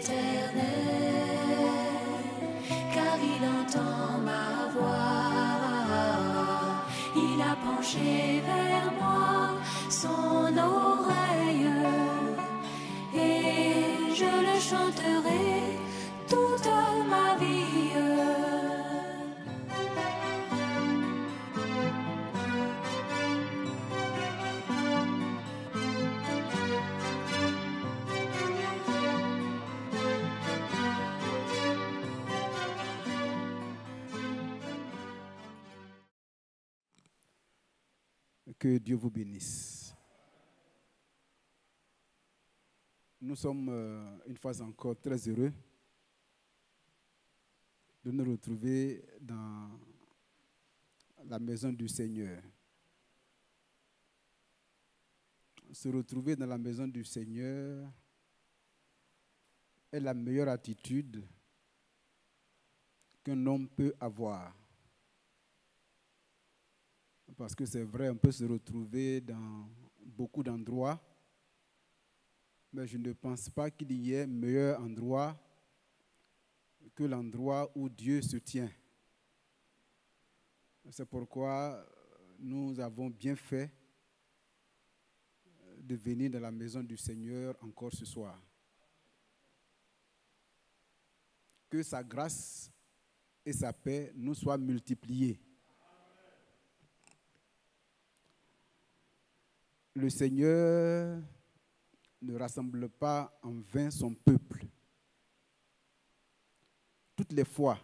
l'Éternel, car il entend ma voix. Il a penché vers moi son oreille, et je le chanterai toute ma vie. Que Dieu vous bénisse. Nous sommes une fois encore très heureux de nous retrouver dans la maison du Seigneur. Se retrouver dans la maison du Seigneur est la meilleure attitude qu'un homme peut avoir. Parce que c'est vrai, on peut se retrouver dans beaucoup d'endroits, mais je ne pense pas qu'il y ait meilleur endroit que l'endroit où Dieu se tient. C'est pourquoi nous avons bien fait de venir dans la maison du Seigneur encore ce soir. Que sa grâce et sa paix nous soient multipliées. Le Seigneur ne rassemble pas en vain son peuple. Toutes les fois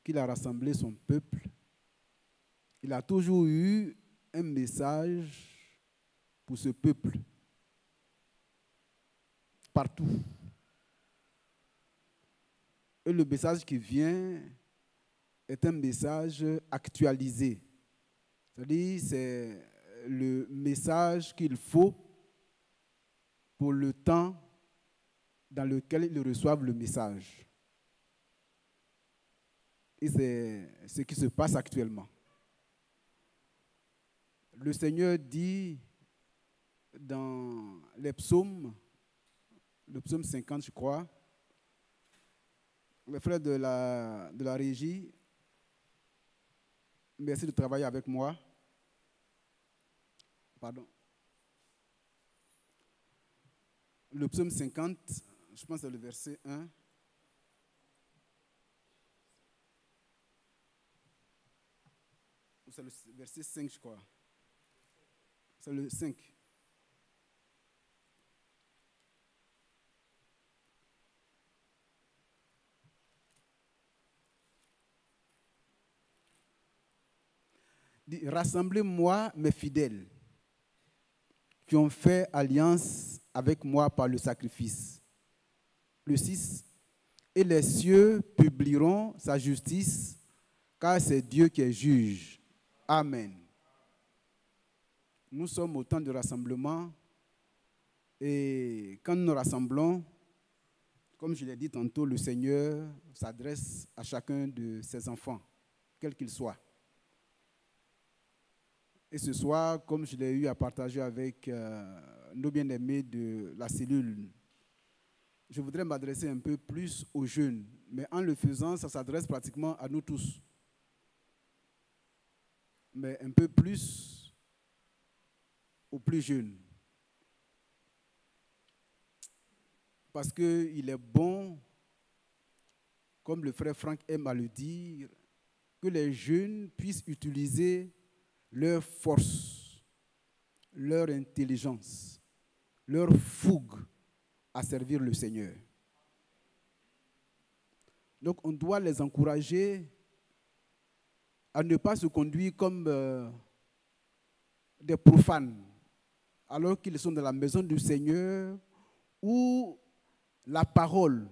qu'il a rassemblé son peuple, il a toujours eu un message pour ce peuple. Partout. Et le message qui vient est un message actualisé. C'est-à-dire, c'est le message qu'il faut pour le temps dans lequel ils reçoivent le message. Et c'est ce qui se passe actuellement. Le Seigneur dit dans les psaumes, le psaume 50, je crois, les frères de la régie, merci de travailler avec moi. Pardon. Le psaume 50, je pense que c'est le verset 1. C'est le verset 5, je crois. C'est le 5. Dit, rassemblez-moi mes fidèles qui ont fait alliance avec moi par le sacrifice. Le 6. Et les cieux publieront sa justice, car c'est Dieu qui est juge. Amen. Nous sommes au temps de rassemblement et quand nous nous rassemblons, comme je l'ai dit tantôt, le Seigneur s'adresse à chacun de ses enfants, quel qu'il soit. Et ce soir, comme je l'ai eu à partager avec nos bien-aimés de la cellule, je voudrais m'adresser un peu plus aux jeunes. Mais en le faisant, ça s'adresse pratiquement à nous tous. Mais un peu plus aux plus jeunes. Parce qu'il est bon, comme le frère Franck aime à le dire, que les jeunes puissent utiliser leur force, leur intelligence, leur fougue à servir le Seigneur. Donc on doit les encourager à ne pas se conduire comme des profanes, alors qu'ils sont dans la maison du Seigneur où la parole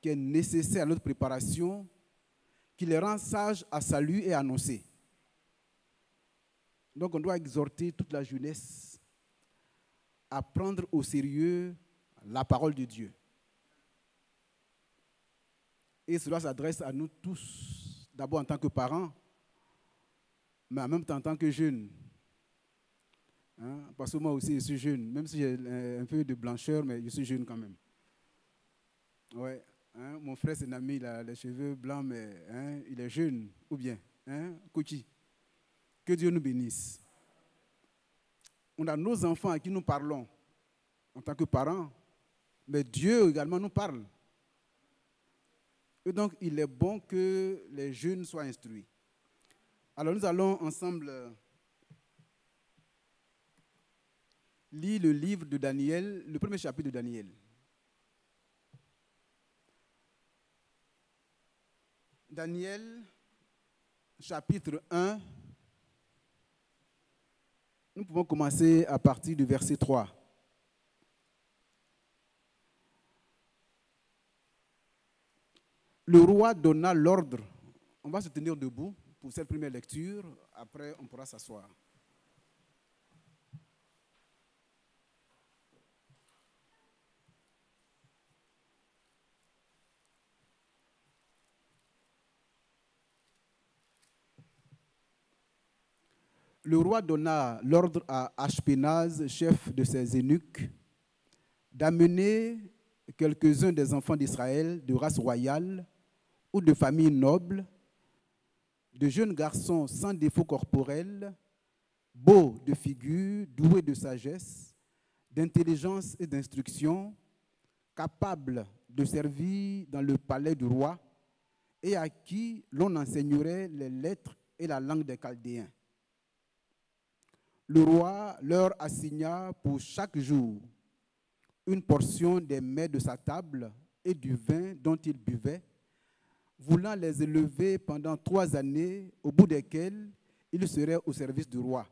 qui est nécessaire à notre préparation, qui les rend sages à saluer et annoncer. Donc on doit exhorter toute la jeunesse à prendre au sérieux la parole de Dieu. Et cela s'adresse à nous tous, d'abord en tant que parents, mais en même temps en tant que jeunes. Hein, parce que moi aussi, je suis jeune. Même si j'ai un peu de blancheur, mais je suis jeune quand même. Ouais. Hein, mon frère, c'est un ami, il a les cheveux blancs, mais hein, il est jeune. Ou bien, hein, Kouchi. Que Dieu nous bénisse. On a nos enfants à qui nous parlons en tant que parents, mais Dieu également nous parle. Et donc, il est bon que les jeunes soient instruits. Alors, nous allons ensemble lire le livre de Daniel, le premier chapitre de Daniel. Daniel, chapitre 1. Nous pouvons commencer à partir du verset 3. Le roi donna l'ordre. On va se tenir debout pour cette première lecture. Après, on pourra s'asseoir. Le roi donna l'ordre à Ashpenaz, chef de ses eunuques, d'amener quelques-uns des enfants d'Israël de race royale ou de famille noble, de jeunes garçons sans défaut corporel, beaux de figure, doués de sagesse, d'intelligence et d'instruction, capables de servir dans le palais du roi et à qui l'on enseignerait les lettres et la langue des Chaldéens. Le roi leur assigna pour chaque jour une portion des mets de sa table et du vin dont ils buvaient, voulant les élever pendant 3 années, au bout desquelles ils seraient au service du roi.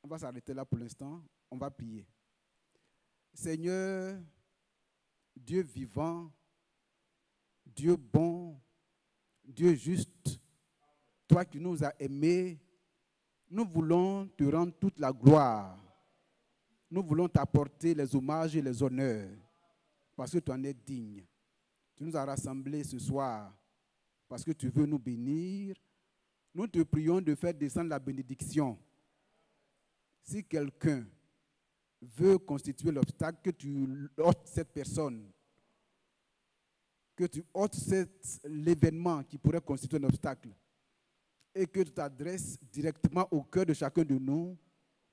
On va s'arrêter là pour l'instant, on va prier. Seigneur, Dieu vivant, Dieu bon, Dieu juste, toi qui nous as aimés, nous voulons te rendre toute la gloire. Nous voulons t'apporter les hommages et les honneurs parce que tu en es digne. Tu nous as rassemblés ce soir parce que tu veux nous bénir. Nous te prions de faire descendre la bénédiction. Si quelqu'un veut constituer l'obstacle, que tu ôtes cette personne, que tu ôtes l'événement qui pourrait constituer un obstacle et que tu t'adresses directement au cœur de chacun de nous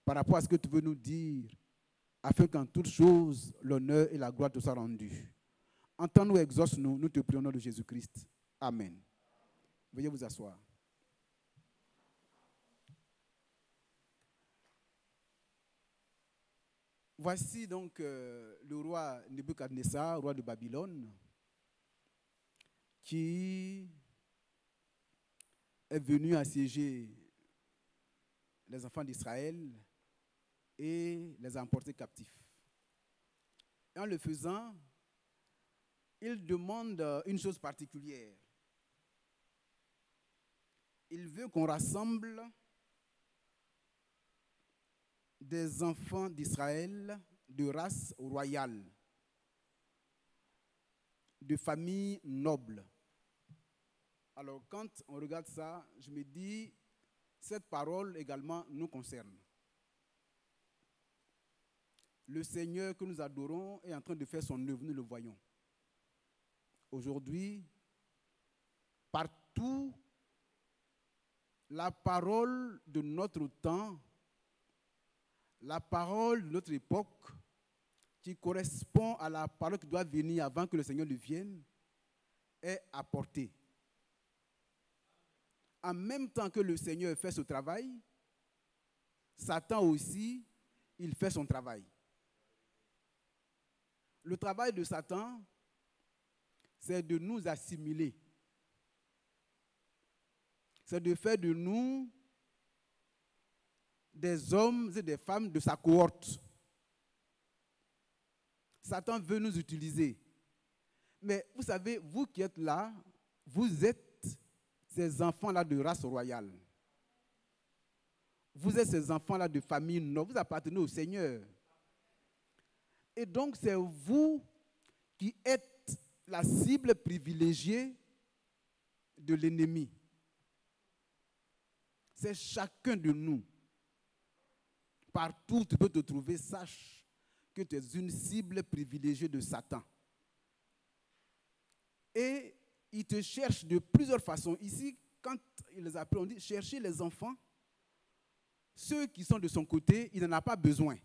par rapport à ce que tu veux nous dire, afin qu'en toutes choses, l'honneur et la gloire te soient rendus. Entends-nous, exauce-nous, nous te prions au nom de Jésus-Christ. Amen. Veuillez vous asseoir. Voici donc le roi Nebuchadnezzar, roi de Babylone, qui est venu assiéger les enfants d'Israël et les a emportés captifs. Et en le faisant, il demande une chose particulière. Il veut qu'on rassemble des enfants d'Israël de race royale, de famille noble. Alors, quand on regarde ça, je me dis, cette parole également nous concerne. Le Seigneur que nous adorons est en train de faire son œuvre, nous le voyons. Aujourd'hui, partout, la parole de notre temps, la parole de notre époque, qui correspond à la parole qui doit venir avant que le Seigneur ne vienne, est apportée. En même temps que le Seigneur fait ce travail, Satan aussi, il fait son travail. Le travail de Satan, c'est de nous assimiler. C'est de faire de nous des hommes et des femmes de sa cohorte. Satan veut nous utiliser. Mais vous savez, vous qui êtes là, vous êtes ces enfants-là de race royale. Vous êtes ces enfants-là de famille noble. Vous appartenez au Seigneur. Et donc, c'est vous qui êtes la cible privilégiée de l'ennemi. C'est chacun de nous. Partout où tu peux te trouver, sache que tu es une cible privilégiée de Satan. Et il te cherche de plusieurs façons. Ici, quand il les appelle, on dit chercher les enfants. Ceux qui sont de son côté, il n'en a pas besoin.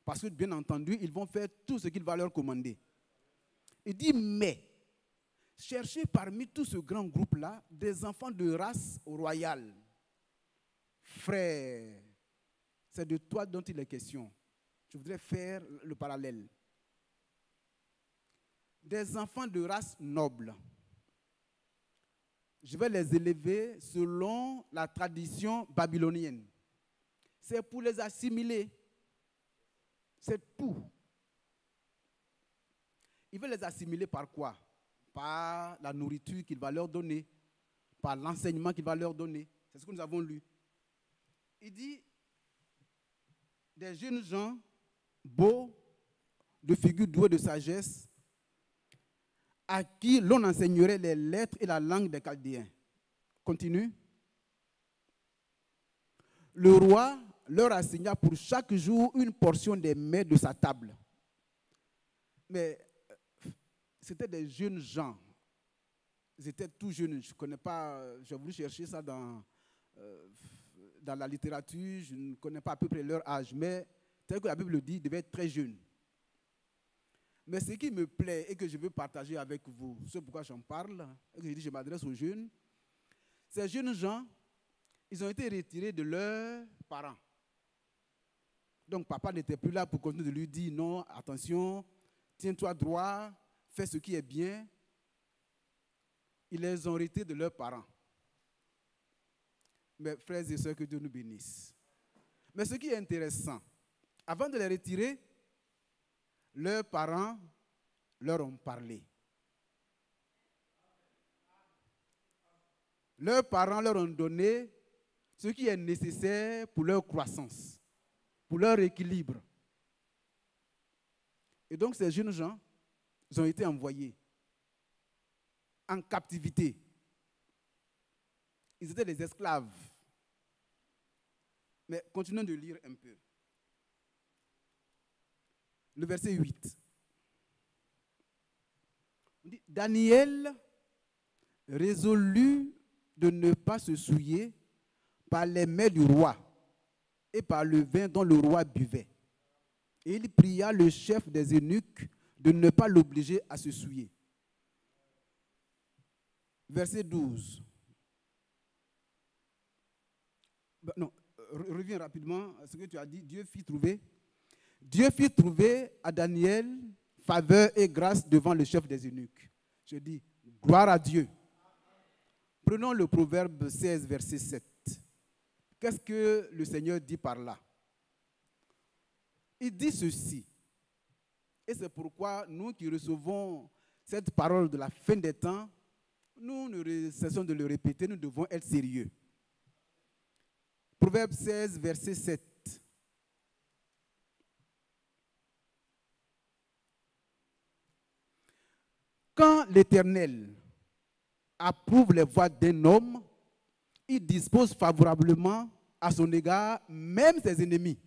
Parce que, bien entendu, ils vont faire tout ce qu'il va leur commander. Il dit, mais, cherchez parmi tout ce grand groupe-là des enfants de race royale. Frère, c'est de toi dont il est question. Je voudrais faire le parallèle. Des enfants de race noble. Je vais les élever selon la tradition babylonienne. C'est pour les assimiler. C'est tout. Il veut les assimiler par quoi? Par la nourriture qu'il va leur donner, par l'enseignement qu'il va leur donner. C'est ce que nous avons lu. Il dit, des jeunes gens beaux, de figures douées de sagesse, à qui l'on enseignerait les lettres et la langue des Chaldéens. Continue. Le roi leur assigna pour chaque jour une portion des mets de sa table. Mais c'était des jeunes gens. Ils étaient tout jeunes. Je ne connais pas, j'ai voulu chercher ça dans la littérature, je ne connais pas à peu près leur âge, mais tel que la Bible le dit, ils devaient être très jeunes. Mais ce qui me plaît et que je veux partager avec vous, c'est pourquoi j'en parle, et que je dis je m'adresse aux jeunes, ces jeunes gens, ils ont été retirés de leurs parents. Donc papa n'était plus là pour continuer de lui dire non, attention, tiens-toi droit, fais ce qui est bien. Ils les ont retirés de leurs parents. Mes frères et sœurs, que Dieu nous bénisse. Mais ce qui est intéressant, avant de les retirer, leurs parents leur ont parlé. Leurs parents leur ont donné ce qui est nécessaire pour leur croissance, pour leur équilibre. Et donc ces jeunes gens, ils ont été envoyés en captivité. Ils étaient des esclaves. Mais continuons de lire un peu. Le verset 8. On dit, Daniel résolut de ne pas se souiller par les mets du roi et par le vin dont le roi buvait. Et il pria le chef des eunuques de ne pas l'obliger à se souiller. Verset 12. Non, reviens rapidement à ce que tu as dit. Dieu fit trouver à Daniel faveur et grâce devant le chef des eunuques. Je dis, gloire à Dieu. Prenons le proverbe 16, verset 7. Qu'est-ce que le Seigneur dit par là? Il dit ceci. Et c'est pourquoi nous qui recevons cette parole de la fin des temps, nous ne cessons de le répéter, nous devons être sérieux. Proverbe 16, verset 7. Quand l'Éternel approuve les voies d'un homme, il dispose favorablement à son égard même ses ennemis.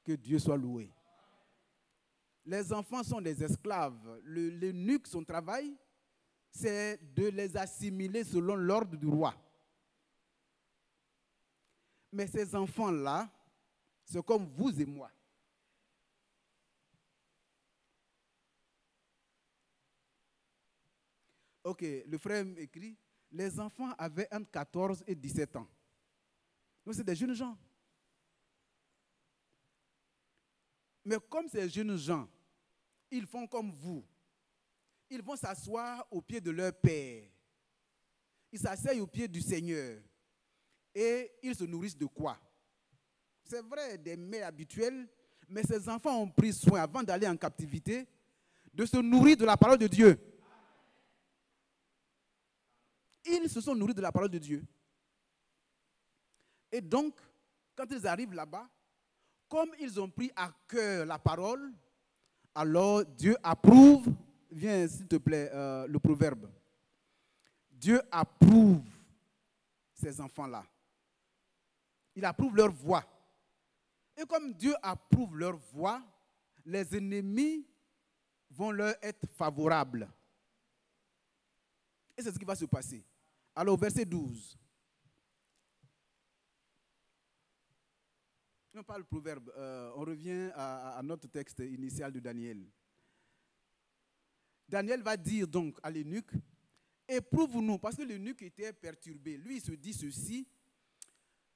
Que Dieu soit loué. Les enfants sont des esclaves. L'eunuque, son travail, c'est de les assimiler selon l'ordre du roi. Mais ces enfants-là, c'est comme vous et moi. Ok, le frère écrit, les enfants avaient entre 14 et 17 ans. Donc c'est des jeunes gens. Mais comme ces jeunes gens, ils font comme vous. Ils vont s'asseoir au pied de leur père. Ils s'asseyent au pied du Seigneur. Et ils se nourrissent de quoi? C'est vrai, des mets habituels, mais ces enfants ont pris soin, avant d'aller en captivité, de se nourrir de la parole de Dieu. Ils se sont nourris de la parole de Dieu. Et donc, quand ils arrivent là-bas, comme ils ont pris à cœur la parole, alors Dieu approuve, viens s'il te plaît, le proverbe. Dieu approuve ces enfants-là. Il approuve leur voix. Et comme Dieu approuve leur voix, les ennemis vont leur être favorables. Et c'est ce qui va se passer. Alors, verset 12. On parle proverbe. On revient à notre texte initial de Daniel. Daniel va dire donc à l'eunuque, éprouve-nous, parce que l'eunuque était perturbé. Lui, il se dit ceci,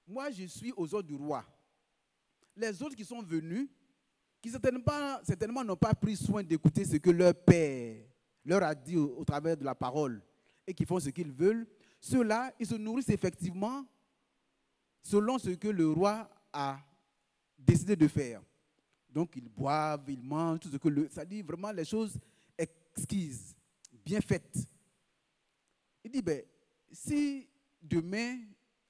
moi je suis aux ordres du roi. Les autres qui sont venus, qui certainement n'ont pas pris soin d'écouter ce que leur père leur a dit au travers de la parole et qui font ce qu'ils veulent, ceux-là, ils se nourrissent effectivement selon ce que le roi a décidé de faire. Donc ils boivent, ils mangent, tout ce que ça dit vraiment les choses exquises, bien faites. Il dit, ben, si demain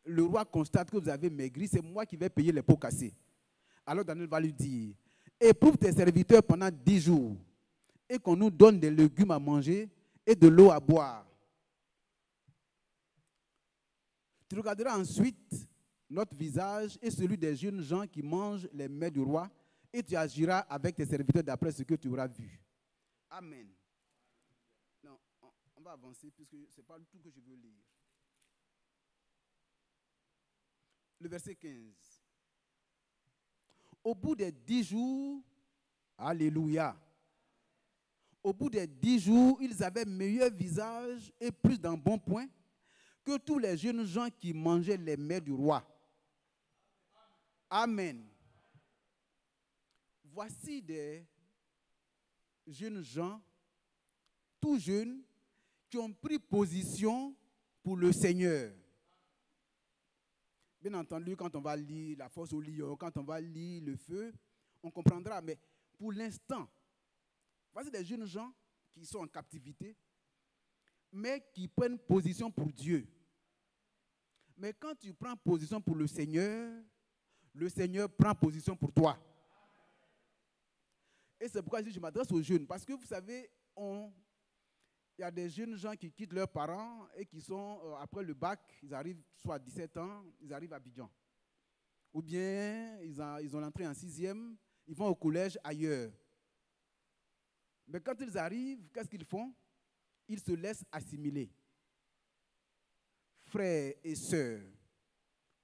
le roi constate que vous avez maigri, c'est moi qui vais payer les pots cassés. Alors Daniel va lui dire, éprouve tes serviteurs pendant 10 jours et qu'on nous donne des légumes à manger et de l'eau à boire. Tu regarderas ensuite notre visage et celui des jeunes gens qui mangent les mets du roi et tu agiras avec tes serviteurs d'après ce que tu auras vu. Amen. Non, on va avancer puisque ce n'est pas tout que je veux lire. Le verset 15. Au bout des 10 jours, alléluia, au bout des 10 jours, ils avaient meilleur visage et plus d'embonpoint que tous les jeunes gens qui mangeaient les mets du roi. Amen. Voici des jeunes gens, tout jeunes, qui ont pris position pour le Seigneur. Bien entendu, quand on va lire la force au lion, quand on va lire le feu, on comprendra. Mais pour l'instant, voici des jeunes gens qui sont en captivité, mais qui prennent position pour Dieu. Mais quand tu prends position pour le Seigneur prend position pour toi. Et c'est pourquoi je m'adresse aux jeunes. Parce que vous savez, il y a des jeunes gens qui quittent leurs parents et qui sont, après le bac, ils arrivent soit à 17 ans, ils arrivent à Abidjan. Ou bien, ils ont l'entrée en 6e, ils vont au collège ailleurs. Mais quand ils arrivent, qu'est-ce qu'ils font? Ils se laissent assimiler. Frères et sœurs,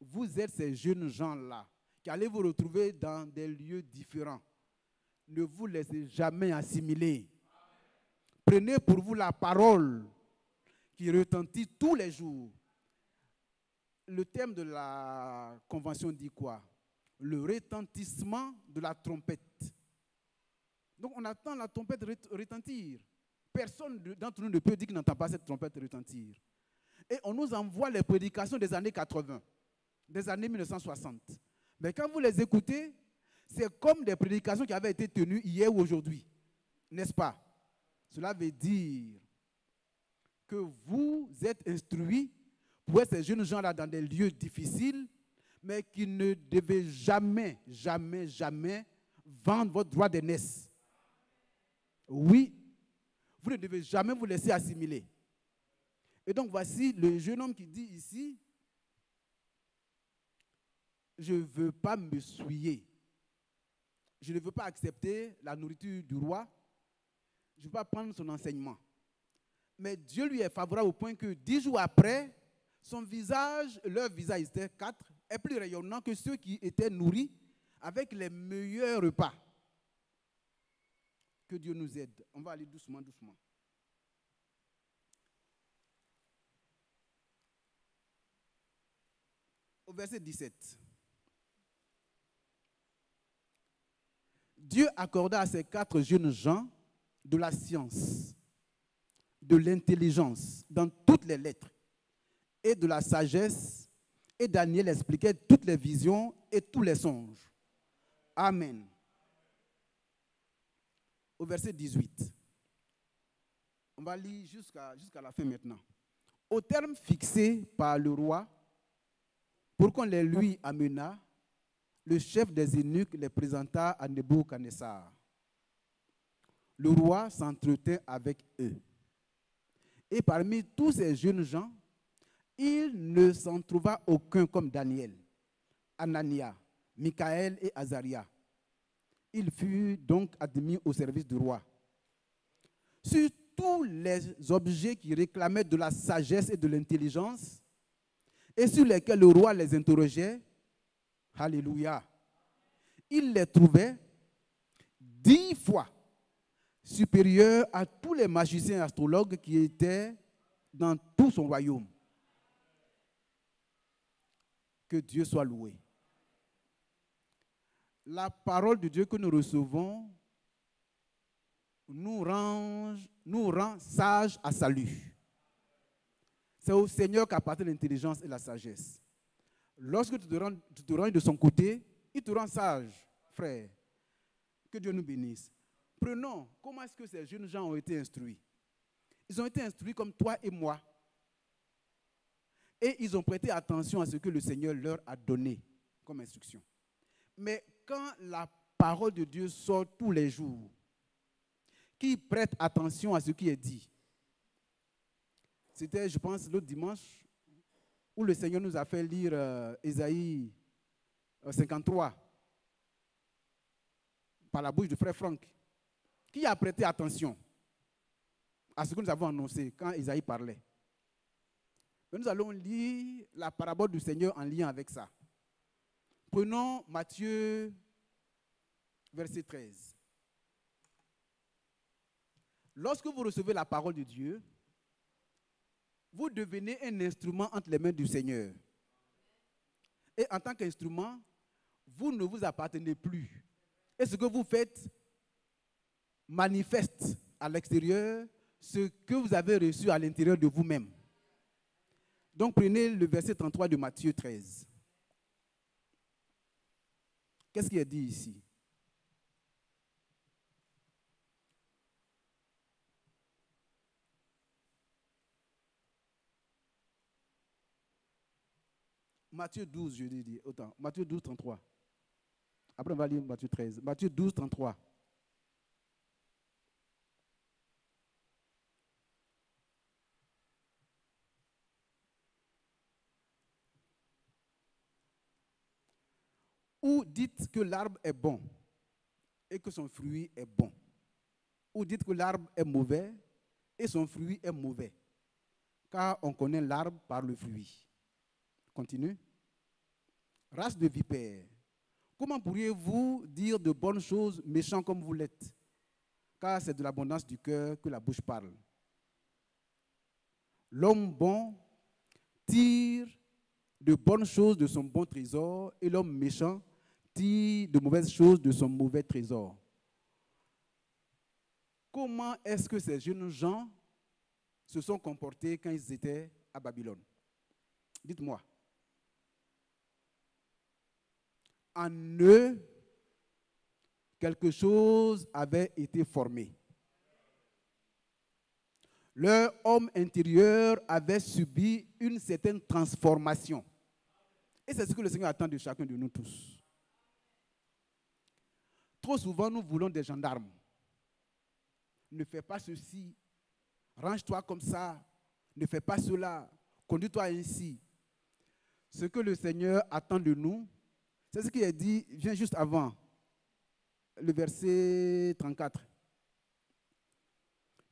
vous êtes ces jeunes gens-là qui allez vous retrouver dans des lieux différents. Ne vous laissez jamais assimiler. Prenez pour vous la parole qui retentit tous les jours. Le thème de la convention dit quoi? Le retentissement de la trompette. Donc on attend la trompette retentir. Personne d'entre nous ne peut dire qu'il n'entend pas cette trompette retentir. Et on nous envoie les prédications des années 80, des années 1960. Mais quand vous les écoutez, c'est comme des prédications qui avaient été tenues hier ou aujourd'hui. N'est-ce pas? Cela veut dire que vous êtes instruits pour être ces jeunes gens-là dans des lieux difficiles, mais qui ne devez jamais, jamais, jamais vendre votre droit d'aînesse. Oui, vous ne devez jamais vous laisser assimiler. Et donc voici le jeune homme qui dit ici, je ne veux pas me souiller. Je ne veux pas accepter la nourriture du roi. Je ne veux pas prendre son enseignement. Mais Dieu lui est favorable au point que 10 jours après, son visage, leur visage, c'était 4, est plus rayonnant que ceux qui étaient nourris avec les meilleurs repas. Que Dieu nous aide. On va aller doucement, doucement. Au verset 17. Dieu accorda à ces 4 jeunes gens de la science, de l'intelligence dans toutes les lettres et de la sagesse. Et Daniel expliquait toutes les visions et tous les songes. Amen. Au verset 18. On va lire jusqu'à la fin maintenant. Au terme fixé par le roi, pour qu'on les lui amena, le chef des eunuques les présenta à Nebuchadnezzar. Le roi s'entretint avec eux. Et parmi tous ces jeunes gens, il ne s'en trouva aucun comme Daniel, Anania, Michaël et Azaria. Il fut donc admis au service du roi. Sur tous les objets qui réclamaient de la sagesse et de l'intelligence, et sur lesquels le roi les interrogeait, alléluia, il les trouvait 10 fois supérieurs à tous les magiciens et astrologues qui étaient dans tout son royaume. Que Dieu soit loué. La parole de Dieu que nous recevons nous rend sages à salut. C'est au Seigneur qu'appartient l'intelligence et la sagesse. Lorsque tu te rends de son côté, il te rend sage, frère. Que Dieu nous bénisse. Prenons, comment est-ce que ces jeunes gens ont été instruits? Ils ont été instruits comme toi et moi. Et ils ont prêté attention à ce que le Seigneur leur a donné comme instruction. Mais quand la parole de Dieu sort tous les jours, qui prête attention à ce qui est dit? C'était, je pense, l'autre dimanche, où le Seigneur nous a fait lire Ésaïe 53 par la bouche de frère Franck. Qui a prêté attention à ce que nous avons annoncé quand Ésaïe parlait? Mais nous allons lire la parabole du Seigneur en lien avec ça. Prenons Matthieu, verset 13. Lorsque vous recevez la parole de Dieu, vous devenez un instrument entre les mains du Seigneur. Et en tant qu'instrument, vous ne vous appartenez plus. Et ce que vous faites manifeste à l'extérieur ce que vous avez reçu à l'intérieur de vous-même. Donc prenez le verset 33 de Matthieu 13. Qu'est-ce qui est dit ici? Matthieu 12, je l'ai dit. Autant. Matthieu 12, 33. Après, on va lire Matthieu 13. Matthieu 12, 33. Ou dites que l'arbre est bon et que son fruit est bon. Ou dites que l'arbre est mauvais et son fruit est mauvais. Car on connaît l'arbre par le fruit. Continue. Race de vipères, comment pourriez-vous dire de bonnes choses méchants comme vous l'êtes? Car c'est de l'abondance du cœur que la bouche parle. L'homme bon tire de bonnes choses de son bon trésor et l'homme méchant tire de mauvaises choses de son mauvais trésor. Comment est-ce que ces jeunes gens se sont comportés quand ils étaient à Babylone? Dites-moi. En eux, quelque chose avait été formé. Leur homme intérieur avait subi une certaine transformation. Et c'est ce que le Seigneur attend de chacun de nous tous. Trop souvent, nous voulons des gendarmes. Ne fais pas ceci, range-toi comme ça, ne fais pas cela, conduis-toi ainsi. Ce que le Seigneur attend de nous, c'est ce qui est dit, vient juste avant, le verset 34.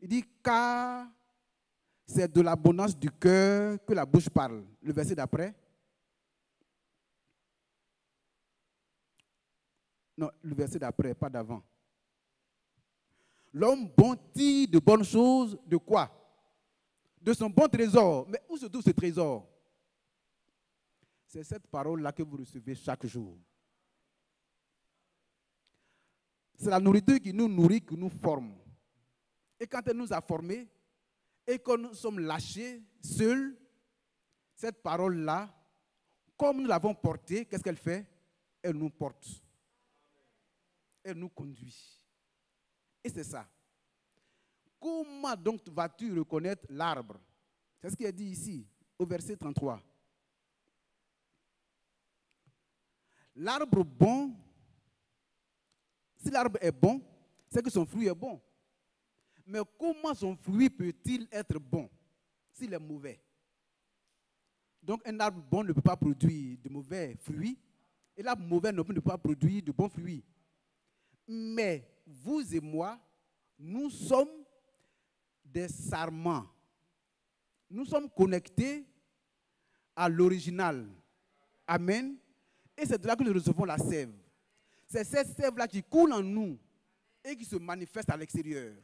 Il dit, car c'est de l'abondance du cœur que la bouche parle. Le verset d'après. Non, le verset d'après, pas d'avant. L'homme bon tire de bonnes choses, de quoi? De son bon trésor. Mais où se trouve ce trésor? C'est cette parole-là que vous recevez chaque jour. C'est la nourriture qui nous nourrit, qui nous forme. Et quand elle nous a formés, et quand nous sommes lâchés, seuls, cette parole-là, comme nous l'avons portée, qu'est-ce qu'elle fait? Elle nous porte. Elle nous conduit. Et c'est ça. Comment donc vas-tu reconnaître l'arbre? C'est ce qui est dit ici, au verset 33. L'arbre bon, si l'arbre est bon, c'est que son fruit est bon. Mais comment son fruit peut-il être bon s'il est mauvais? Donc un arbre bon ne peut pas produire de mauvais fruits Et l'arbre mauvais ne peut pas produire de bons fruits. Mais vous et moi, nous sommes des sarments. Nous sommes connectés à l'original. Amen. Et c'est de là que nous recevons la sève. C'est cette sève-là qui coule en nous et qui se manifeste à l'extérieur.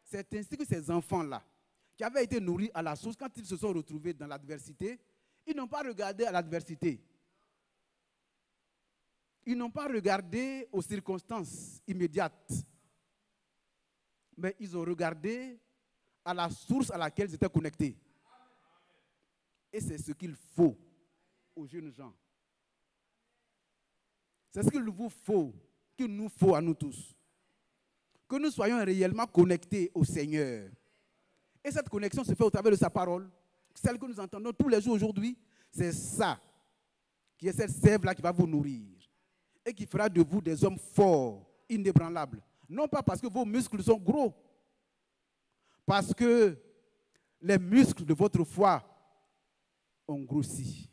C'est ainsi que ces enfants-là, qui avaient été nourris à la source, quand ils se sont retrouvés dans l'adversité, ils n'ont pas regardé à l'adversité. Ils n'ont pas regardé aux circonstances immédiates. Mais ils ont regardé à la source à laquelle ils étaient connectés. Et c'est ce qu'il faut aux jeunes gens. C'est ce qu'il vous faut, qu'il nous faut à nous tous. Que nous soyons réellement connectés au Seigneur. Et cette connexion se fait au travers de sa parole. Celle que nous entendons tous les jours aujourd'hui, c'est ça, qui est cette sève-là qui va vous nourrir. Et qui fera de vous des hommes forts, inébranlables. Non pas parce que vos muscles sont gros, parce que les muscles de votre foi ont grossi.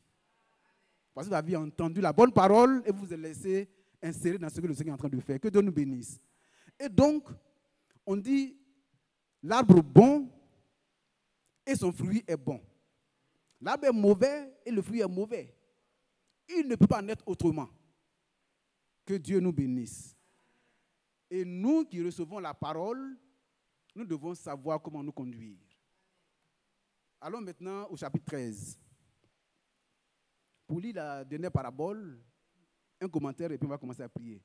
Parce que vous avez entendu la bonne parole et vous vous êtes laissé insérer dans ce que le Seigneur est en train de faire. Que Dieu nous bénisse. Et donc, on dit, l'arbre bon et son fruit est bon. L'arbre est mauvais et le fruit est mauvais. Il ne peut pas en être autrement. Que Dieu nous bénisse. Et nous qui recevons la parole, nous devons savoir comment nous conduire. Allons maintenant au chapitre 13. Pour lire la dernière parabole, un commentaire et puis on va commencer à prier.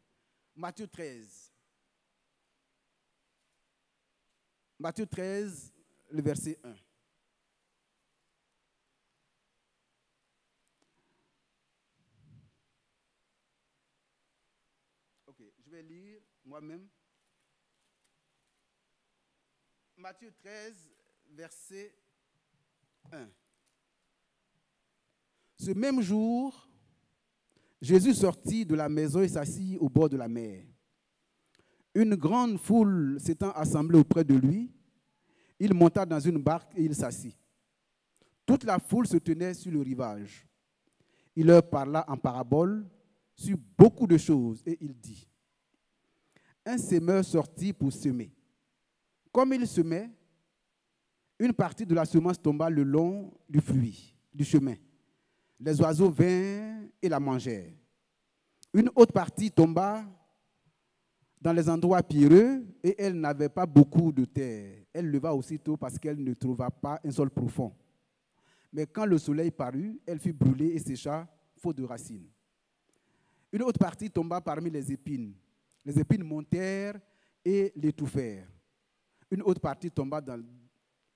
Matthieu 13. Matthieu 13, le verset 1. Ok, je vais lire moi-même. Matthieu 13, verset 1. Ce même jour, Jésus sortit de la maison et s'assit au bord de la mer. Une grande foule s'étant assemblée auprès de lui, il monta dans une barque et il s'assit. Toute la foule se tenait sur le rivage. Il leur parla en parabole sur beaucoup de choses et il dit, un semeur sortit pour semer. Comme il semait, une partie de la semence tomba le long du chemin. Les oiseaux vinrent et la mangèrent. Une autre partie tomba dans les endroits pierreux et elle n'avait pas beaucoup de terre. Elle leva aussitôt parce qu'elle ne trouva pas un sol profond. Mais quand le soleil parut, elle fut brûlée et sécha, faute de racines. Une autre partie tomba parmi les épines. Les épines montèrent et l'étouffèrent. Une autre partie tomba dans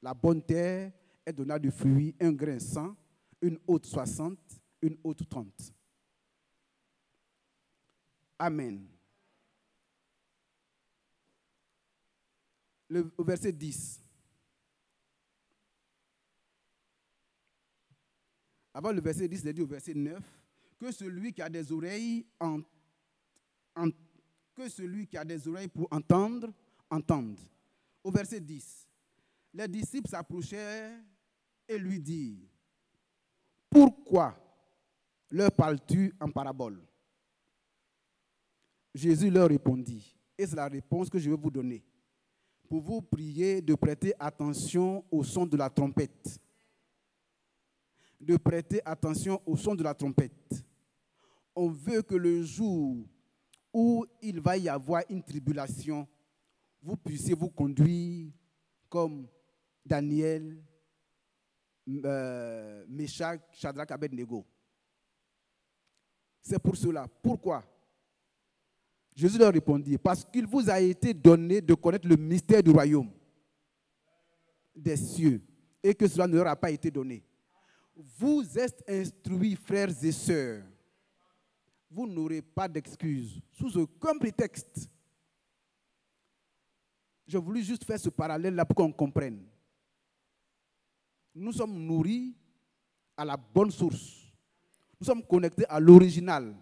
la bonne terre et donna du fruit, un grain 100, une autre 60, une autre 30. Amen. Au verset 10. Avant le verset 10, il est dit au verset 9, que celui qui a des oreilles, que celui qui a des oreilles pour entendre, entende. Au verset 10, les disciples s'approchèrent et lui dirent, pourquoi leur parles-tu en parabole? Jésus leur répondit, et c'est la réponse que je vais vous donner. Pour vous prier de prêter attention au son de la trompette. De prêter attention au son de la trompette. On veut que le jour où il va y avoir une tribulation, vous puissiez vous conduire comme Daniel, Meshach, Shadrach, Abednego. C'est pour cela. Pourquoi? Jésus leur répondit, parce qu'il vous a été donné de connaître le mystère du royaume des cieux et que cela ne leur a pas été donné. Vous êtes instruits, frères et sœurs. Vous n'aurez pas d'excuses, sous aucun prétexte. J'ai voulu juste faire ce parallèle-là pour qu'on comprenne. Nous sommes nourris à la bonne source. Nous sommes connectés à l'original. Nous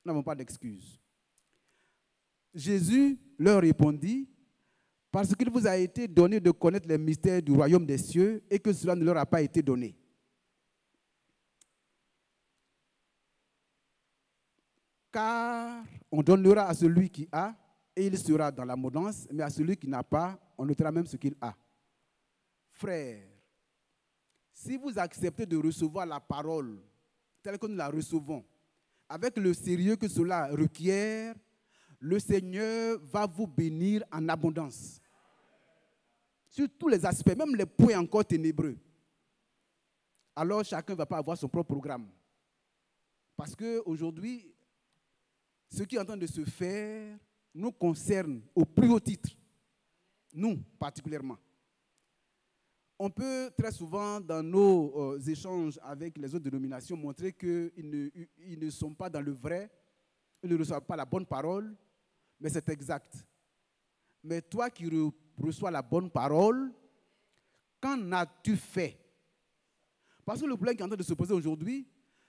n'avons pas d'excuses. Jésus leur répondit, parce qu'il vous a été donné de connaître les mystères du royaume des cieux et que cela ne leur a pas été donné. Car on donnera à celui qui a, et il sera dans l'abondance, mais à celui qui n'a pas, on notera même ce qu'il a. Frères, si vous acceptez de recevoir la parole telle que nous la recevons, avec le sérieux que cela requiert, le Seigneur va vous bénir en abondance. Sur tous les aspects, même les points encore ténébreux. Alors chacun ne va pas avoir son propre programme. Parce qu'aujourd'hui, ce qui est en train de se faire nous concerne au plus haut titre. Nous, particulièrement. On peut très souvent, dans nos échanges avec les autres dénominations, montrer qu'ils ne sont pas dans le vrai, ils ne reçoivent pas la bonne parole, mais c'est exact. Mais toi qui reçois la bonne parole, qu'en as-tu fait? Parce que le problème qui est en train de se poser aujourd'hui,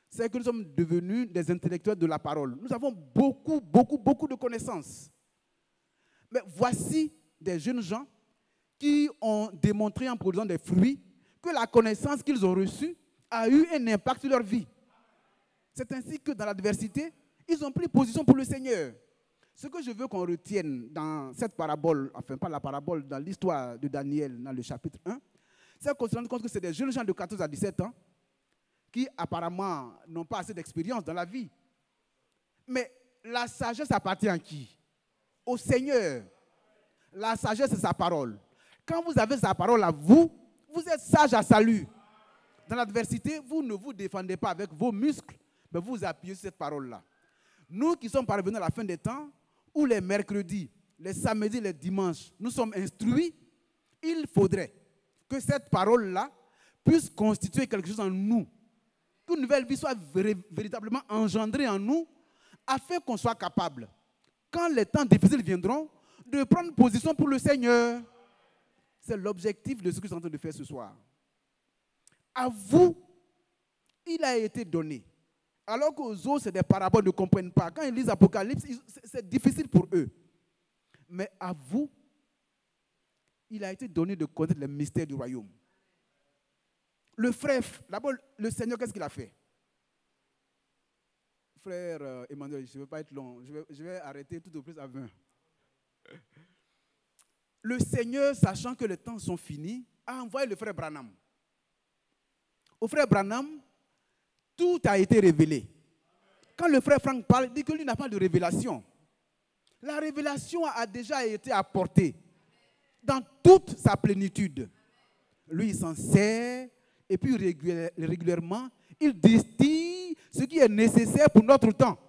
c'est que nous sommes devenus des intellectuels de la parole. Nous avons beaucoup de connaissances. Mais voici des jeunes gens qui ont démontré en produisant des fruits que la connaissance qu'ils ont reçue a eu un impact sur leur vie. C'est ainsi que dans l'adversité, ils ont pris position pour le Seigneur. Ce que je veux qu'on retienne dans cette parabole, enfin pas la parabole, dans l'histoire de Daniel, dans le chapitre 1, c'est qu'on se rend compte que c'est des jeunes gens de 14 à 17 ans qui apparemment n'ont pas assez d'expérience dans la vie. Mais la sagesse appartient à qui? Au Seigneur. La sagesse, c'est sa parole. Quand vous avez sa parole à vous, vous êtes sage à salut. Dans l'adversité, vous ne vous défendez pas avec vos muscles, mais vous appuyez sur cette parole-là. Nous qui sommes parvenus à la fin des temps, où les mercredis, les samedis, les dimanches, nous sommes instruits, il faudrait que cette parole-là puisse constituer quelque chose en nous. Qu'une nouvelle vie soit véritablement engendrée en nous, afin qu'on soit capable, quand les temps difficiles viendront, de prendre position pour le Seigneur. C'est l'objectif de ce que je suis en train de faire ce soir. À vous, il a été donné. Alors qu'aux autres, c'est des paraboles, ils ne comprennent pas. Quand ils lisent Apocalypse, c'est difficile pour eux. Mais à vous, il a été donné de connaître les mystères du royaume. Le frère, d'abord, le Seigneur, qu'est-ce qu'il a fait? Frère Emmanuel, je ne veux pas être long. Je vais arrêter tout au plus à 20. Le Seigneur, sachant que les temps sont finis, a envoyé le frère Branham. Au frère Branham, tout a été révélé. Quand le frère Frank parle, il dit que lui n'a pas de révélation. La révélation a déjà été apportée dans toute sa plénitude. Lui, il s'en sert et puis régulièrement, il distille ce qui est nécessaire pour notre temps.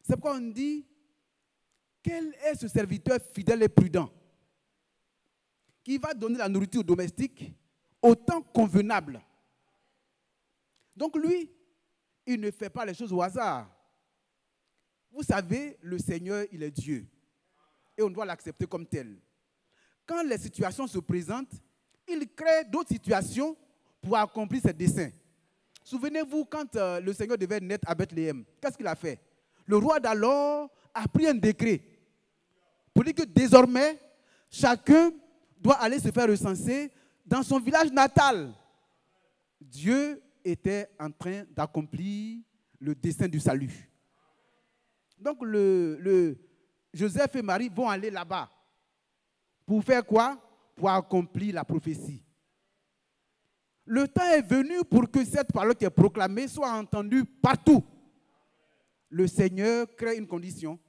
C'est pourquoi on dit, quel est ce serviteur fidèle et prudent qui va donner la nourriture domestique au temps convenable? Donc lui, il ne fait pas les choses au hasard. Vous savez, le Seigneur, il est Dieu. Et on doit l'accepter comme tel. Quand les situations se présentent, il crée d'autres situations pour accomplir ses desseins. Souvenez-vous, quand le Seigneur devait naître à Bethléem, qu'est-ce qu'il a fait? Le roi d'alors a pris un décret pour dire que désormais, chacun doit aller se faire recenser dans son village natal. Dieu était en train d'accomplir le dessein du salut. Donc, Joseph et Marie vont aller là-bas. Pour faire quoi? Pour accomplir la prophétie. Le temps est venu pour que cette parole qui est proclamée soit entendue partout. Le Seigneur crée une condition.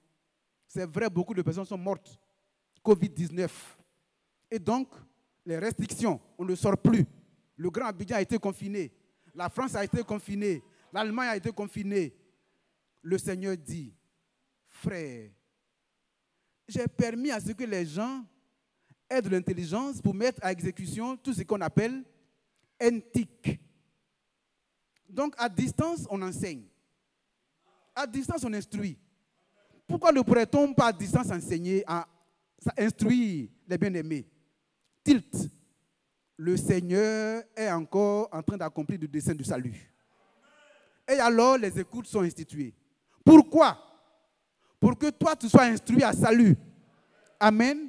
C'est vrai, beaucoup de personnes sont mortes. Covid-19. Et donc, les restrictions, on ne sort plus. Le Grand Abidjan a été confiné. La France a été confinée. L'Allemagne a été confinée. Le Seigneur dit, frère, j'ai permis à ce que les gens aient de l'intelligence pour mettre à exécution tout ce qu'on appelle NTIC. Donc, à distance, on enseigne. À distance, on instruit. Pourquoi ne pourrait-on pas à distance enseigner, instruire les bien-aimés? Tilt. Le Seigneur est encore en train d'accomplir le dessein du salut. Et alors, les écoutes sont instituées. Pourquoi? Pour que toi, tu sois instruit à salut. Amen.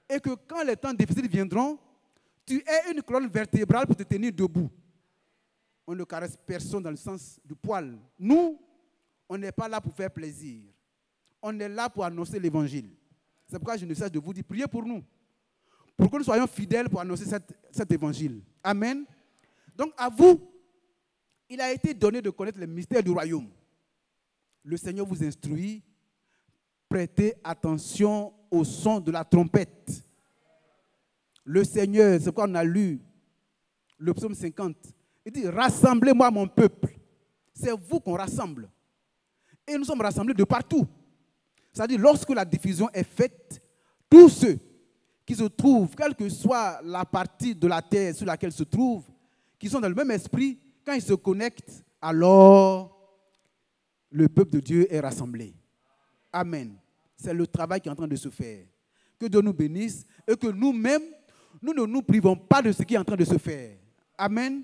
Et que quand les temps difficiles viendront, tu aies une colonne vertébrale pour te tenir debout. On ne caresse personne dans le sens du poil. Nous, On n'est pas là pour faire plaisir. On est là pour annoncer l'évangile. C'est pourquoi je ne cesse de vous dire, priez pour nous. Pour que nous soyons fidèles pour annoncer cet évangile. Amen. Donc à vous, il a été donné de connaître les mystères du royaume. Le Seigneur vous instruit. Prêtez attention au son de la trompette. Le Seigneur, c'est quoi on a lu, le psaume 50. Il dit, rassemblez-moi mon peuple. C'est vous qu'on rassemble. Et nous sommes rassemblés de partout. C'est-à-dire, lorsque la diffusion est faite, tous ceux qui se trouvent, quelle que soit la partie de la terre sur laquelle ils se trouvent, qui sont dans le même esprit, quand ils se connectent, alors le peuple de Dieu est rassemblé. Amen. C'est le travail qui est en train de se faire. Que Dieu nous bénisse et que nous-mêmes, nous ne nous privons pas de ce qui est en train de se faire. Amen.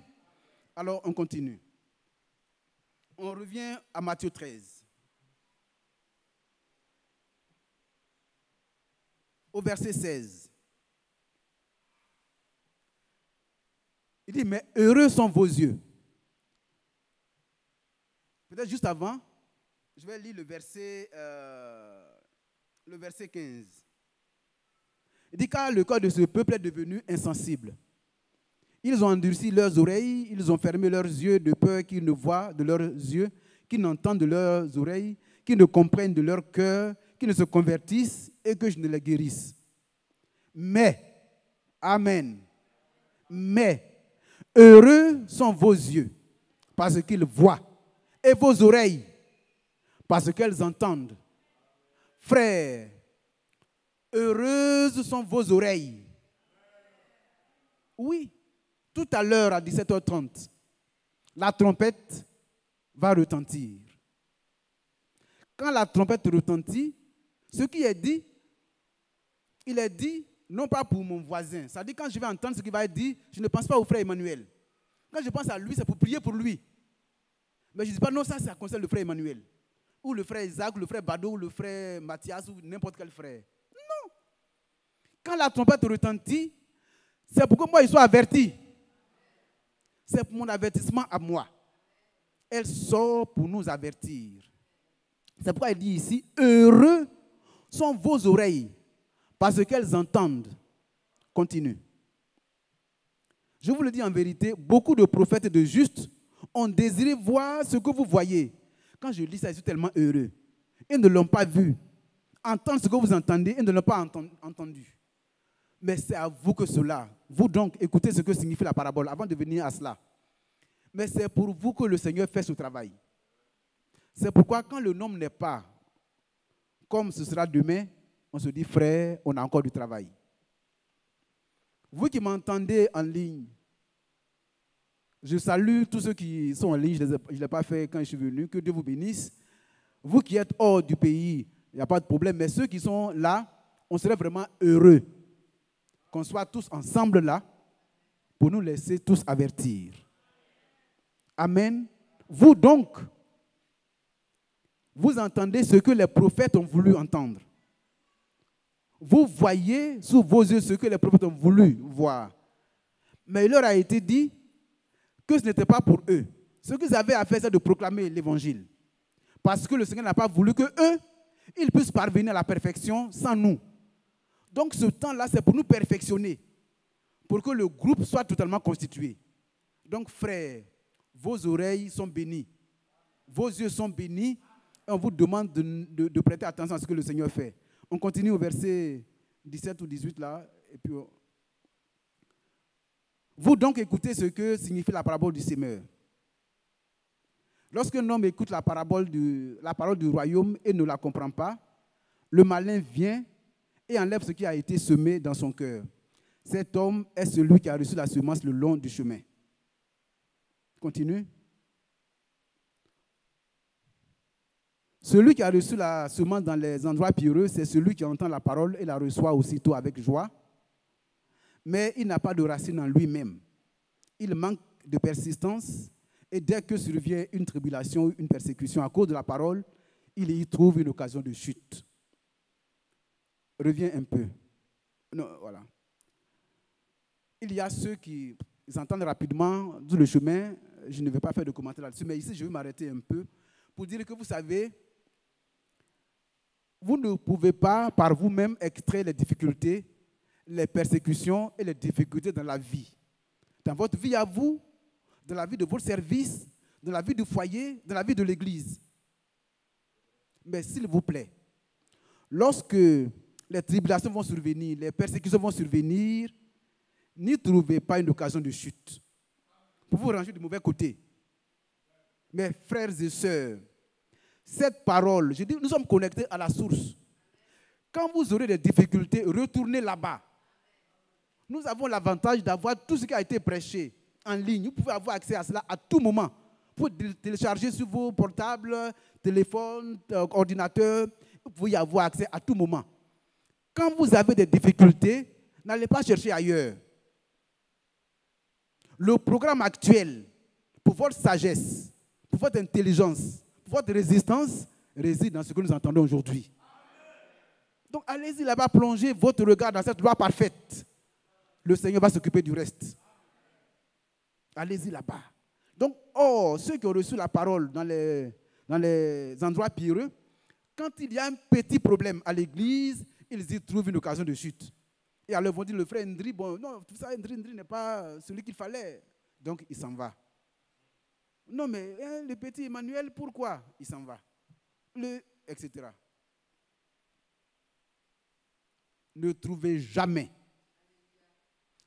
Alors, on continue. On revient à Matthieu 13. Au verset 16. Il dit, mais heureux sont vos yeux. Peut-être juste avant, je vais lire le verset 15. Il dit, car le corps de ce peuple est devenu insensible. Ils ont endurci leurs oreilles, ils ont fermé leurs yeux de peur qu'ils ne voient de leurs yeux, qu'ils n'entendent de leurs oreilles, qu'ils ne comprennent de leur cœur, qu'ils ne se convertissent et que je ne les guérisse. Mais, amen, mais, heureux sont vos yeux, parce qu'ils voient, et vos oreilles, parce qu'elles entendent. Frères, heureuses sont vos oreilles. Oui, tout à l'heure à 17h30, la trompette va retentir. Quand la trompette retentit, ce qui est dit, il est dit non pas pour mon voisin. C'est-à-dire quand je vais entendre ce qu'il va être dit, je ne pense pas au frère Emmanuel. Quand je pense à lui, c'est pour prier pour lui. Mais je ne dis pas non, ça concerne le frère Emmanuel. Ou le frère Isaac, ou le frère Bado, ou le frère Mathias, ou n'importe quel frère. Non. Quand la trompette retentit, c'est pour que moi je sois averti. C'est pour mon avertissement à moi. Elle sort pour nous avertir. C'est pourquoi il dit ici, heureux sont vos oreilles, parce qu'elles entendent. Continue. Je vous le dis en vérité, beaucoup de prophètes et de justes ont désiré voir ce que vous voyez. Quand je lis ça, je suis tellement heureux. Ils ne l'ont pas vu. Entendre ce que vous entendez, ils ne l'ont pas entendu. Mais c'est à vous que cela. Vous donc, écoutez ce que signifie la parabole avant de venir à cela. Mais c'est pour vous que le Seigneur fait ce travail. C'est pourquoi quand le nombre n'est pas comme ce sera demain, on se dit, frère, on a encore du travail. Vous qui m'entendez en ligne, je salue tous ceux qui sont en ligne, je ne l'ai pas fait quand je suis venu, que Dieu vous bénisse. Vous qui êtes hors du pays, il n'y a pas de problème, mais ceux qui sont là, on serait vraiment heureux qu'on soit tous ensemble là pour nous laisser tous avertir. Amen. Vous donc, vous entendez ce que les prophètes ont voulu entendre. Vous voyez sous vos yeux ce que les prophètes ont voulu voir. Mais il leur a été dit que ce n'était pas pour eux. Ce qu'ils avaient à faire, c'est de proclamer l'évangile. Parce que le Seigneur n'a pas voulu qu'eux, ils puissent parvenir à la perfection sans nous. Donc ce temps-là, c'est pour nous perfectionner, pour que le groupe soit totalement constitué. Donc frères, vos oreilles sont bénies, vos yeux sont bénis, et on vous demande de prêter attention à ce que le Seigneur fait. On continue au verset 17 ou 18 là, et puis vous donc écoutez ce que signifie la parabole du semeur. Lorsqu'un homme écoute la parole du royaume et ne la comprend pas, le malin vient et enlève ce qui a été semé dans son cœur. Cet homme est celui qui a reçu la semence le long du chemin. Continue. Celui qui a reçu la semence dans les endroits pierreux, c'est celui qui entend la parole et la reçoit aussitôt avec joie. Mais il n'a pas de racine en lui-même. Il manque de persistance et dès que survient une tribulation ou une persécution à cause de la parole, il y trouve une occasion de chute. Reviens un peu. Non, voilà. Il y a ceux qui entendent rapidement le chemin. Je ne vais pas faire de commentaire là-dessus, mais ici, je vais m'arrêter un peu pour dire que vous savez, vous ne pouvez pas par vous-même extraire les difficultés, les persécutions et les difficultés dans la vie. Dans votre vie à vous, dans la vie de votre service, dans la vie du foyer, dans la vie de l'église. Mais s'il vous plaît, lorsque les tribulations vont survenir, les persécutions vont survenir, n'y trouvez pas une occasion de chute pour vous ranger du mauvais côté. Mes frères et sœurs, cette parole, je dis, nous sommes connectés à la source. Quand vous aurez des difficultés, retournez là-bas. Nous avons l'avantage d'avoir tout ce qui a été prêché en ligne. Vous pouvez avoir accès à cela à tout moment. Vous pouvez télécharger sur vos portables, téléphones, ordinateurs. Vous pouvez y avoir accès à tout moment. Quand vous avez des difficultés, n'allez pas chercher ailleurs. Le programme actuel, pour votre sagesse, pour votre intelligence, pour votre résistance, réside dans ce que nous entendons aujourd'hui. Donc allez-y là-bas, plongez votre regard dans cette loi parfaite. Le Seigneur va s'occuper du reste. Allez-y là-bas. Donc, ceux qui ont reçu la parole dans les endroits pierreux, quand il y a un petit problème à l'église, ils y trouvent une occasion de chute. Et alors ils vont dire, le frère Ndri, bon, non, tout ça, Ndri n'est pas celui qu'il fallait. Donc, il s'en va. Non, mais le petit Emmanuel, pourquoi il s'en va? Etc. Ne trouvez jamais,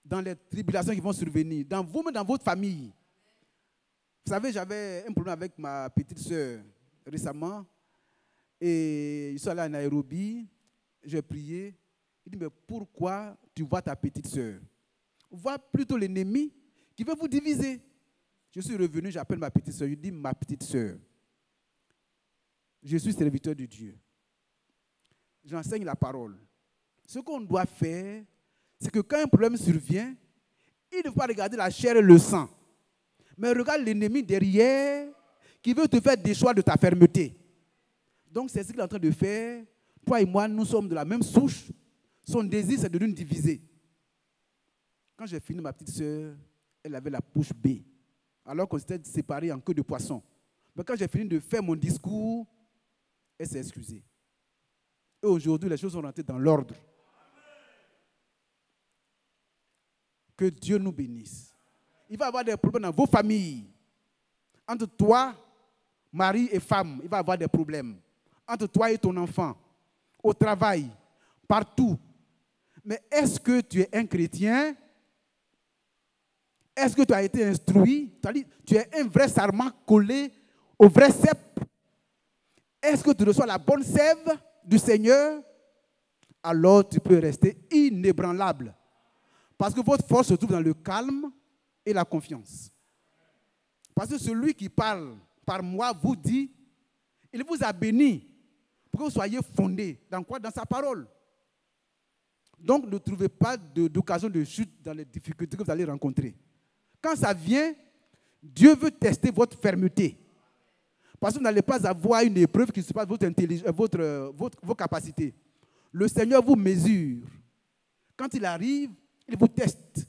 dans les tribulations qui vont survenir, dans vous-même, dans votre famille. Vous savez, j'avais un problème avec ma petite soeur récemment. Et je suis allé à Nairobi, j'ai prié. Il dit, mais pourquoi tu vois ta petite soeur? Vois plutôt l'ennemi qui veut vous diviser. Je suis revenu, j'appelle ma petite soeur. Je dis, ma petite soeur, je suis serviteur de Dieu. J'enseigne la parole. Ce qu'on doit faire, c'est que quand un problème survient, il ne faut pas regarder la chair et le sang, mais regarde l'ennemi derrière qui veut te faire déchoir de ta fermeté. Donc c'est ce qu'il est en train de faire. Toi et moi, nous sommes de la même souche. Son désir, c'est de nous diviser. Quand j'ai fini, ma petite soeur, elle avait la bouche bée, alors qu'on s'était séparés en queue de poisson. Mais quand j'ai fini de faire mon discours, elle s'est excusée. Et aujourd'hui, les choses sont rentrées dans l'ordre. Que Dieu nous bénisse. Il va y avoir des problèmes dans vos familles. Entre toi, mari et femme, il va y avoir des problèmes. Entre toi et ton enfant, au travail, partout. Mais est-ce que tu es un chrétien? Est-ce que tu as été instruit? Tu es un vrai sarment collé au vrai cep? Est-ce que tu reçois la bonne sève du Seigneur? Alors tu peux rester inébranlable. Parce que votre force se trouve dans le calme et la confiance. Parce que celui qui parle par moi vous dit, il vous a béni pour que vous soyez fondés. Dans quoi? Dans sa parole. Donc ne trouvez pas d'occasion de chute dans les difficultés que vous allez rencontrer. Quand ça vient, Dieu veut tester votre fermeté. Parce que vous n'allez pas avoir une épreuve qui surpasse vos capacités. Le Seigneur vous mesure. Quand il arrive, il vous teste.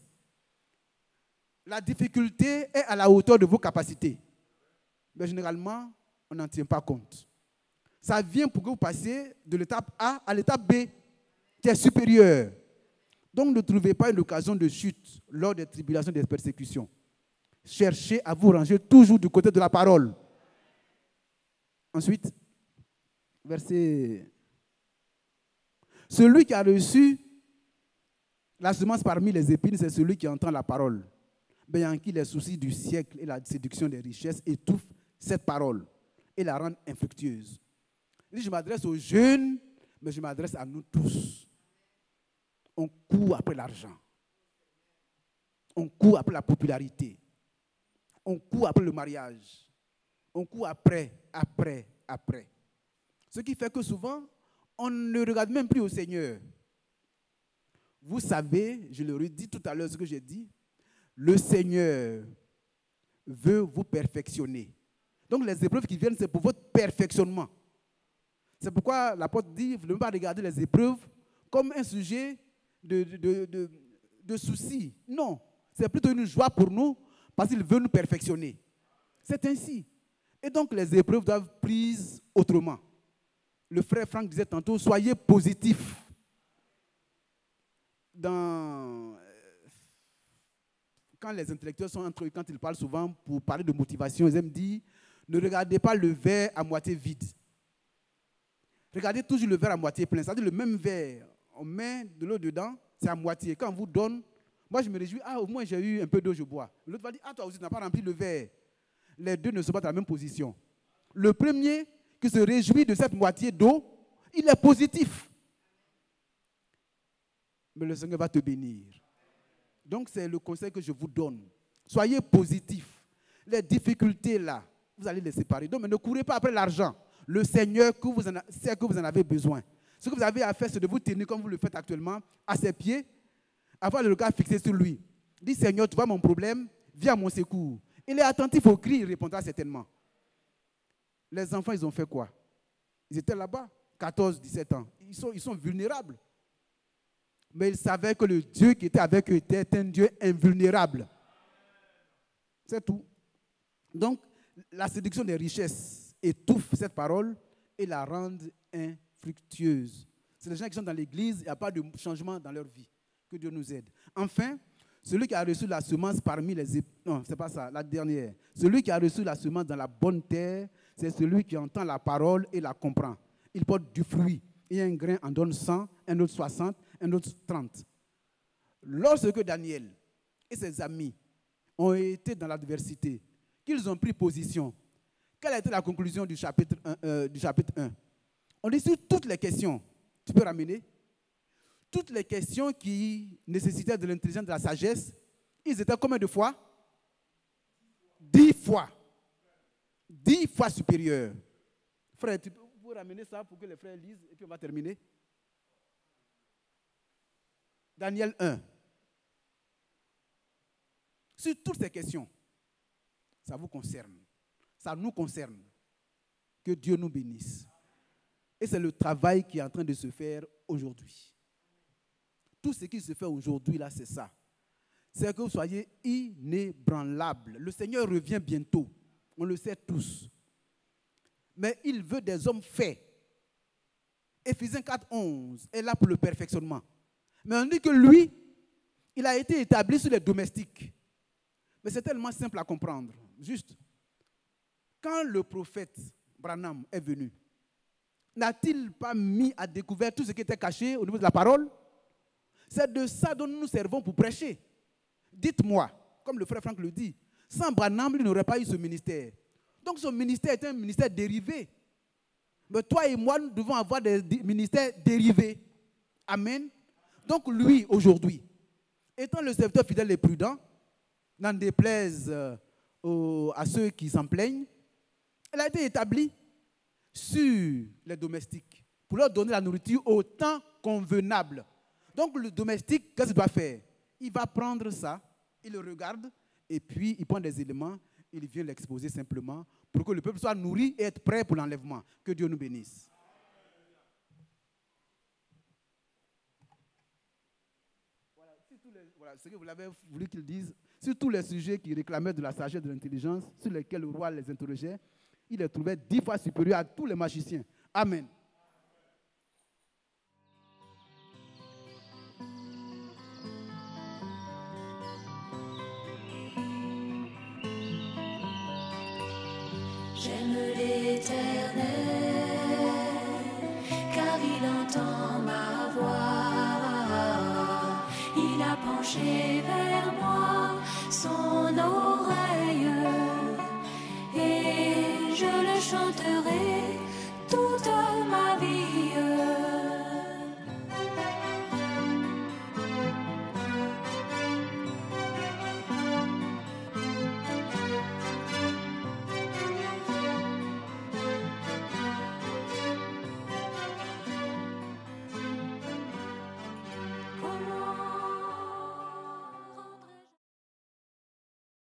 La difficulté est à la hauteur de vos capacités. Mais généralement, on n'en tient pas compte. Ça vient pour que vous passiez de l'étape A à l'étape B, qui est supérieure. Donc ne trouvez pas une occasion de chute lors des tribulations, des persécutions. Cherchez à vous ranger toujours du côté de la parole. Ensuite, verset. Celui qui a reçu la semence parmi les épines, c'est celui qui entend la parole. Mais en qui les soucis du siècle et la séduction des richesses étouffent cette parole et la rendent infructueuse. Je m'adresse aux jeunes, mais je m'adresse à nous tous. On court après l'argent. On court après la popularité. On court après le mariage. On court après. Ce qui fait que souvent, on ne regarde même plus au Seigneur. Vous savez, je le redis tout à l'heure ce que j'ai dit, le Seigneur veut vous perfectionner. Donc les épreuves qui viennent, c'est pour votre perfectionnement. C'est pourquoi l'apôtre dit, vous ne devez pas regarder les épreuves comme un sujet de souci. Non, c'est plutôt une joie pour nous parce qu'il veut nous perfectionner. C'est ainsi. Et donc, les épreuves doivent être prises autrement. Le frère Franck disait tantôt, soyez positifs. Quand les intellectuels sont entre eux, quand ils parlent souvent pour parler de motivation, ils aiment dire, ne regardez pas le verre à moitié vide. Regardez toujours le verre à moitié plein. C'est-à-dire le même verre, on met de l'eau dedans, c'est à moitié. Quand on vous donne, moi je me réjouis, au moins j'ai eu un peu d'eau, je bois. L'autre va dire, toi aussi tu n'as pas rempli le verre. Les deux ne sont pas dans la même position. Le premier qui se réjouit de cette moitié d'eau, il est positif. Mais le Seigneur va te bénir. Donc c'est le conseil que je vous donne. Soyez positifs. Les difficultés là, vous allez les séparer. Donc ne courez pas après l'argent. Le Seigneur sait que vous en avez besoin. Ce que vous avez à faire, c'est de vous tenir comme vous le faites actuellement, à ses pieds, avoir le regard fixé sur lui. Dis, Seigneur, tu vois mon problème, viens à mon secours. Il est attentif aux cris, il répondra certainement. Les enfants, ils ont fait quoi? Ils étaient là-bas, 14, 17 ans. Ils sont vulnérables. Mais ils savaient que le Dieu qui était avec eux était un Dieu invulnérable. C'est tout. Donc, la séduction des richesses étouffe cette parole et la rend infructueuse. C'est les gens qui sont dans l'église, il n'y a pas de changement dans leur vie. Que Dieu nous aide. Enfin, celui qui a reçu la semence parmi les... Non, c'est pas ça, la dernière. Celui qui a reçu la semence dans la bonne terre, c'est celui qui entend la parole et la comprend. Il porte du fruit. Et un grain en donne 100, un autre 60, un autre 30. Lorsque Daniel et ses amis ont été dans l'adversité, qu'ils ont pris position, quelle a été la conclusion du chapitre 1? On dit sur toutes les questions, tu peux ramener, toutes les questions qui nécessitaient de l'intelligence, de la sagesse, ils étaient combien de fois? 10 fois. 10 fois supérieurs. Frère, tu peux vous ramener ça pour que les frères lisent et puis on va terminer. Daniel 1. Sur toutes ces questions, ça vous concerne. Ça nous concerne. Que Dieu nous bénisse. Et c'est le travail qui est en train de se faire aujourd'hui. Tout ce qui se fait aujourd'hui, là, c'est ça. C'est que vous soyez inébranlables. Le Seigneur revient bientôt. On le sait tous. Mais il veut des hommes faits. Éphésiens 4:11 est là pour le perfectionnement. Mais on dit que lui, il a été établi sur les domestiques. Mais c'est tellement simple à comprendre. Juste, quand le prophète Branham est venu, n'a-t-il pas mis à découvert tout ce qui était caché au niveau de la parole? C'est de ça dont nous nous servons pour prêcher. Dites-moi, comme le frère Franck le dit, sans Branham, il n'aurait pas eu ce ministère. Donc son ministère est un ministère dérivé. Mais toi et moi, nous devons avoir des ministères dérivés. Amen. Donc lui, aujourd'hui, étant le serviteur fidèle et prudent, n'en déplaise à ceux qui s'en plaignent, il a été établi sur les domestiques pour leur donner la nourriture au temps convenable. Donc le domestique, qu'est-ce qu'il doit faire? Il va prendre ça, il le regarde, et puis il prend des éléments, il vient l'exposer simplement pour que le peuple soit nourri et être prêt pour l'enlèvement. Que Dieu nous bénisse. Voilà ce que vous l'avez voulu qu'il dise. Sur tous les sujets qui réclamaient de la sagesse et de l'intelligence, sur lesquels le roi les interrogeait, il les trouvait 10 fois supérieurs à tous les magiciens. Amen. J'aime l'Éternel, car il entend ma voix. Il a penché vers moi son oreille, et je le chanterai